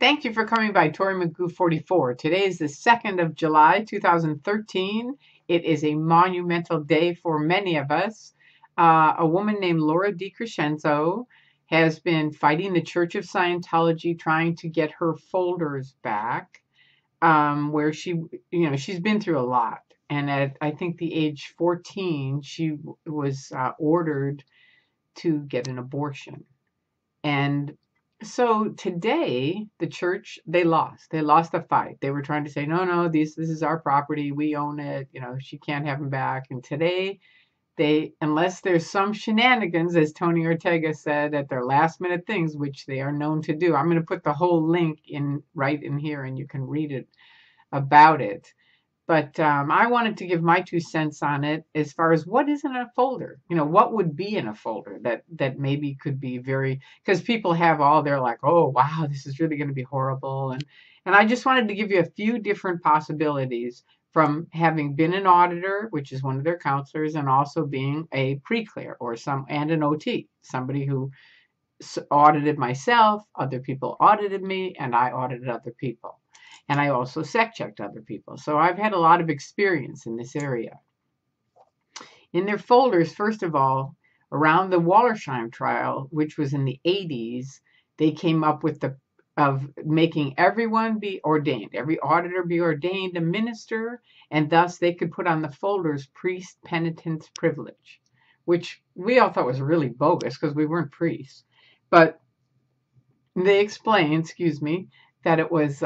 Thank you for coming by Tori Magoo 44. Today is the 2nd of July, 2013. It is a monumental day for many of us. A woman named Laura DiCrescenzo has been fighting the Church of Scientology, trying to get her folders back, where she's been through a lot. And at, I think, the age 14, she was ordered to get an abortion. And so today, the church, they lost. They lost the fight. They were trying to say, no, this is our property. We own it. She can't have them back. And today, unless there's some shenanigans, as Tony Ortega said at their last minute things, which they are known to do. I'm going to put the whole link right in here, and you can read it about it. But I wanted to give my 2 cents on it as far as what is in a folder. What would be in a folder that maybe could be because people have they're like, oh, wow, this is really going to be horrible. And I just wanted to give you a few different possibilities from having been an auditor, which is one of their counselors, and also being a pre-clear and an OT, somebody who audited myself, other people audited me, and I audited other people. And I also checked other people. So I've had a lot of experience in this area. In their folders, first of all, around the Wallersheim trial, which was in the 80s, they came up with of making everyone be ordained, every auditor be ordained a minister, and thus they could put on the folders priest penitence privilege, which we all thought was really bogus because we weren't priests. But they explained, that it was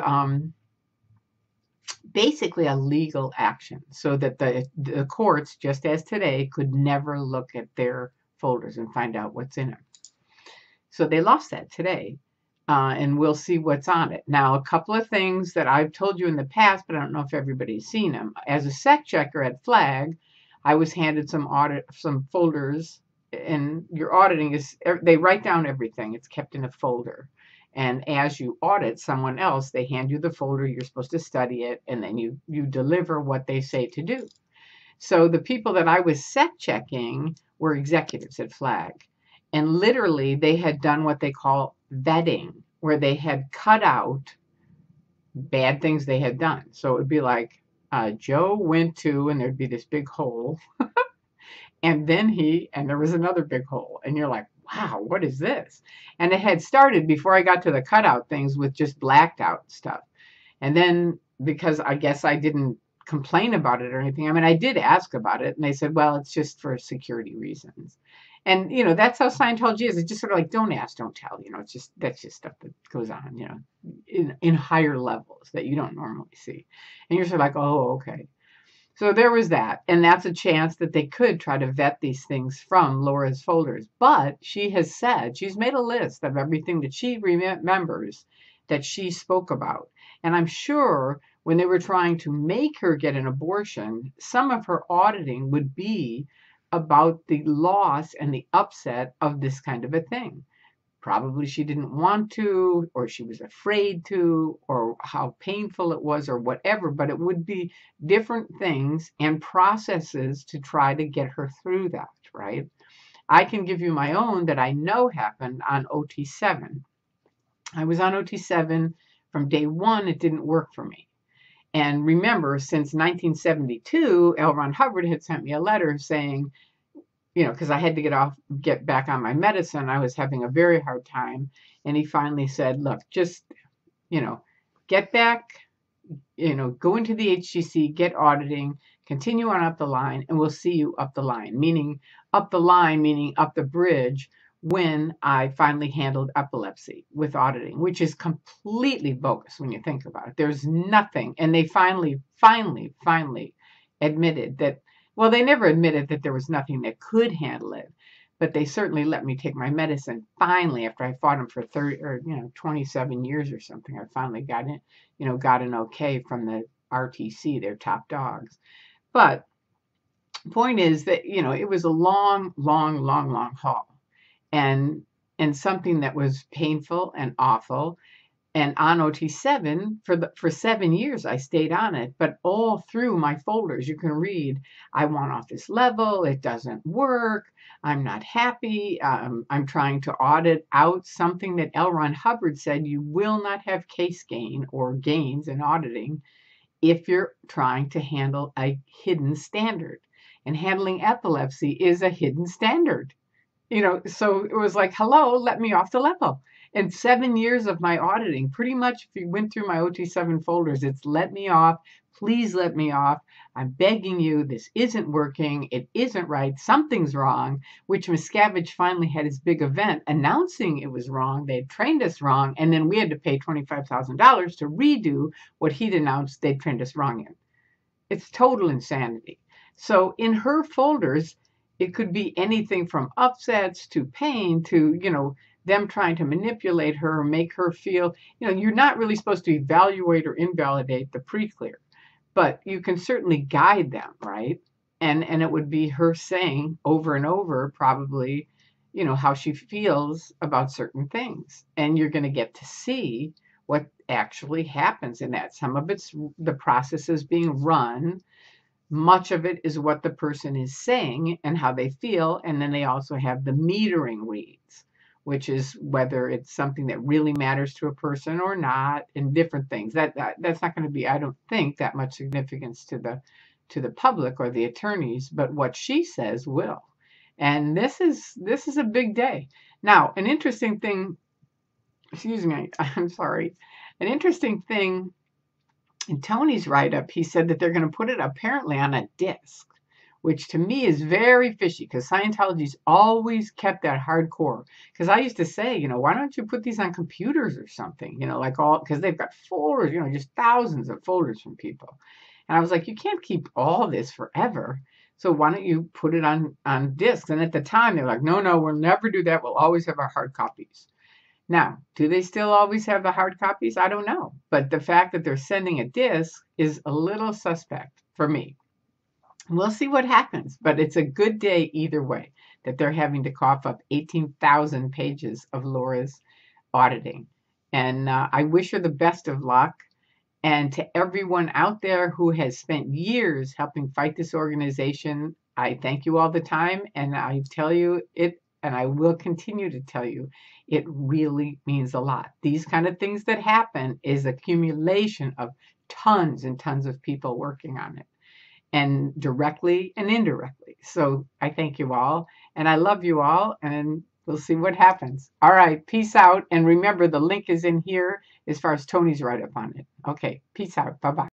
basically a legal action, so that the courts, just as today, could never look at their folders and find out what's in them. So they lost that today, and we'll see what's on it. Now, a couple of things that I've told you in the past, but I don't know if everybody's seen them. As a sec checker at Flag, I was handed some folders, and your auditing they write down everything. It's kept in a folder. And as you audit someone else, they hand you the folder. You're supposed to study it, and then you deliver what they say to do. So the people that I was checking were executives at Flag. And literally, they had done what they call vetting, where they had cut out bad things they had done. So it would be like, Joe went to, and there'd be this big hole. And then there was another big hole. And you're like, wow, what is this? And it had started before I got to the cutout things with just blacked out stuff. And then, because I guess I didn't complain about it or anything, I mean, I did ask about it, and they said, well, it's just for security reasons. And, that's how Scientology is. It's just sort of like, don't ask, don't tell. That's just stuff that goes on, in higher levels that you don't normally see. And you're sort of like, oh, okay. So there was that, and that's a chance that they could try to vet these things from Laura's folders. But she has said, she's made a list of everything that she remembers that she spoke about. And I'm sure when they were trying to make her get an abortion, some of her auditing would be about the loss and the upset of this kind of a thing. Probably she didn't want to, or she was afraid to, or how painful it was, or whatever, but it would be different things and processes to try to get her through that, right? I can give you my own that I know happened on OT7. I was on OT7 from day one. It didn't work for me. And remember, since 1972, L. Ron Hubbard had sent me a letter saying, because I had to get back on my medicine. I was having a very hard time. And he finally said, look, just, get back, go into the HGC, get auditing, continue on up the line, and we'll see you up the line. Meaning up the bridge, when I finally handled epilepsy with auditing, which is completely bogus when you think about it. There's nothing. And they finally admitted that. Well, they never admitted that there was nothing that could handle it, but they certainly let me take my medicine. Finally, after I fought them for 27 years or something, I finally got an okay from the RTC, their top dogs. But point is that, it was a long haul, and something that was painful and awful. And on OT7, for 7 years, I stayed on it. But all through my folders, you can read, I want off this level. It doesn't work. I'm not happy. I'm trying to audit out something that L. Ron Hubbard said you will not have case gain or gains in auditing if you're trying to handle a hidden standard. And handling epilepsy is a hidden standard. So it was like, hello, let me off the level. And 7 years of my auditing, pretty much, if you went through my OT7 folders, it's let me off. Please let me off. I'm begging you. This isn't working. It isn't right. Something's wrong, which Miscavige finally had his big event announcing it was wrong. They had trained us wrong. And then we had to pay $25,000 to redo what he'd announced they'd trained us wrong in. It's total insanity. So in her folders, it could be anything from upsets to pain to, them trying to manipulate her or make her feel, you're not really supposed to evaluate or invalidate the pre-clear, but you can certainly guide them, right? And it would be her saying over and over, probably, how she feels about certain things. And you're going to get to see what actually happens in that. Some of it's the processes being run. Much of it is what the person is saying and how they feel. And then they also have the metering reads, which is whether it's something that really matters to a person or not, and different things. That's not going to be, I don't think, that much significance to the public or the attorneys, but what she says will. And this is a big day. Now, an interesting thing, excuse me, I'm sorry. An interesting thing in Tony's write-up, he said that they're going to put it apparently on a disc, which to me is very fishy because Scientology's always kept that hardcore. Because I used to say, why don't you put these on computers or something, because they've got folders, just thousands of folders from people. And I was like, you can't keep all this forever. So why don't you put it on discs? And at the time, they were like, no, we'll never do that. We'll always have our hard copies. Now, do they still always have the hard copies? I don't know. But the fact that they're sending a disc is a little suspect for me. We'll see what happens, but it's a good day either way that they're having to cough up 18,000 pages of Laura's auditing. And I wish her the best of luck. And to everyone out there who has spent years helping fight this organization, I thank you all the time. And I tell you it, and I will continue to tell you, it really means a lot. These kind of things that happen is accumulation of tons and tons of people working on it, and directly and indirectly. So I thank you all, and I love you all, and we'll see what happens. All right, peace out. And remember, the link is in here as far as Tony's write-up on it. Okay, peace out. Bye-bye.